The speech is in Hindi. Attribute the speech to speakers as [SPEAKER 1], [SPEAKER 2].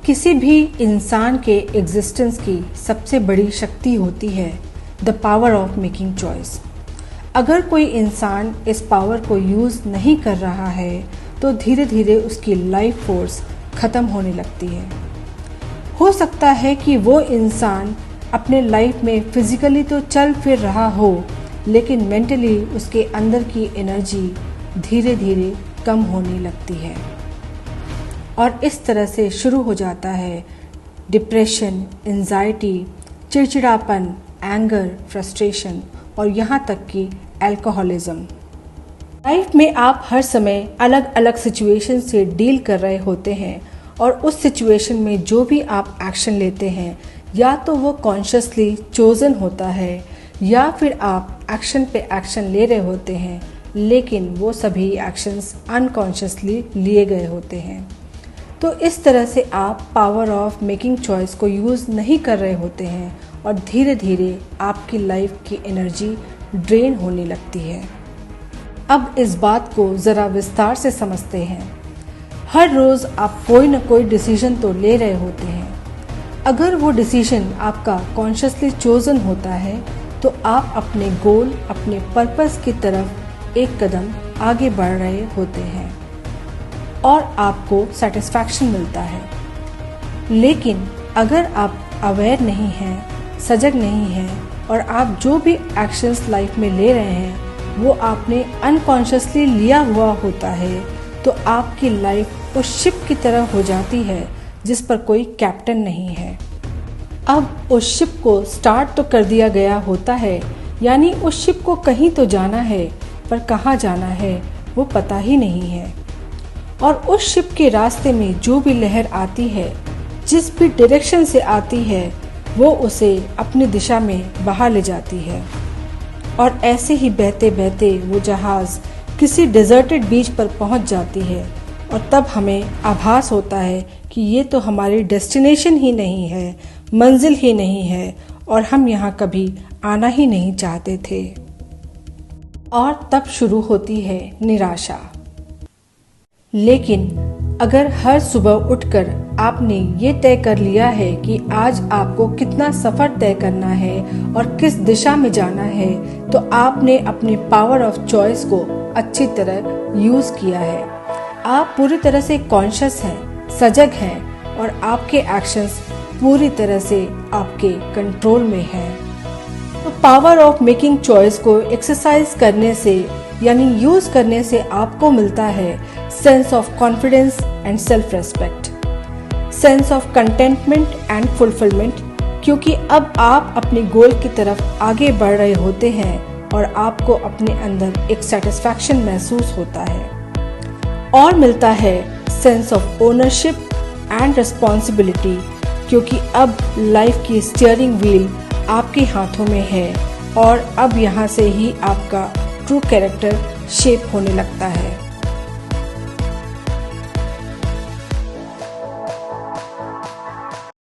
[SPEAKER 1] किसी भी इंसान के एग्जिस्टेंस की सबसे बड़ी शक्ति होती है the power of making choice. अगर कोई इंसान इस पावर को यूज़ नहीं कर रहा है तो धीरे धीरे उसकी लाइफ फोर्स ख़त्म होने लगती है। हो सकता है कि वो इंसान अपने लाइफ में फिजिकली तो चल फिर रहा हो, लेकिन मेंटली उसके अंदर की एनर्जी धीरे धीरे कम होने लगती है और इस तरह से शुरू हो जाता है डिप्रेशन, एंजाइटी, चिड़चिड़ापन, एंगर, फ्रस्ट्रेशन और यहाँ तक कि अल्कोहलिज्म। लाइफ में आप हर समय अलग अलग सिचुएशन से डील कर रहे होते हैं और उस सिचुएशन में जो भी आप एक्शन लेते हैं या तो वो कॉन्शियसली चोजन होता है या फिर आप एक्शन पे एक्शन ले रहे होते हैं, लेकिन वो सभी एक्शंस अनकॉन्शियसली लिए गए होते हैं। तो इस तरह से आप पावर ऑफ मेकिंग चॉइस को यूज़ नहीं कर रहे होते हैं और धीरे धीरे आपकी लाइफ की एनर्जी ड्रेन होने लगती है। अब इस बात को ज़रा विस्तार से समझते हैं। हर रोज़ आप कोई ना कोई डिसीजन तो ले रहे होते हैं। अगर वो डिसीजन आपका कॉन्शियसली चोजन होता है तो आप अपने गोल, अपने पर्पस की तरफ एक कदम आगे बढ़ रहे होते हैं और आपको सेटिस्फैक्शन मिलता है। लेकिन अगर आप अवेयर नहीं हैं, सजग नहीं हैं और आप जो भी एक्शंस लाइफ में ले रहे हैं वो आपने अनकॉन्शियसली लिया हुआ होता है, तो आपकी लाइफ उस शिप की तरह हो जाती है जिस पर कोई कैप्टन नहीं है। अब उस शिप को स्टार्ट तो कर दिया गया होता है, यानी उस शिप को कहीं तो जाना है, पर कहाँ जाना है वो पता ही नहीं है। और उस शिप के रास्ते में जो भी लहर आती है, जिस भी डायरेक्शन से आती है, वो उसे अपनी दिशा में बहा ले जाती है। और ऐसे ही बहते बहते वो जहाज़ किसी डिजर्टेड बीच पर पहुंच जाती है और तब हमें आभास होता है कि ये तो हमारी डेस्टिनेशन ही नहीं है, मंजिल ही नहीं है और हम यहाँ कभी आना ही नहीं चाहते थे। और तब शुरू होती है निराशा। लेकिन अगर हर सुबह उठकर आपने ये तय कर लिया है कि आज आपको कितना सफ़र तय करना है और किस दिशा में जाना है, तो आपने अपने पावर ऑफ चॉइस को अच्छी तरह यूज़ किया है। आप पूरी तरह से कॉन्शियस हैं, सजग हैं और आपके एक्शंस पूरी तरह से आपके कंट्रोल में हैं। तो पावर ऑफ मेकिंग चॉइस को एक्सरसाइज करने से यानी यूज करने से आपको मिलता है sense of confidence and self respect, sense of contentment and fulfilment, क्योंकि अब आप अपने गोल की तरफ आगे बढ़ रहे होते हैं और आपको अपने अंदर एक सेटिस्फैक्शन महसूस होता है। और मिलता है sense of ownership and responsibility, क्योंकि अब लाइफ की स्टीयरिंग व्हील आपके हाथों में है और अब यहाँ से ही आपका ट्रू कैरेक्टर शेप होने लगता है।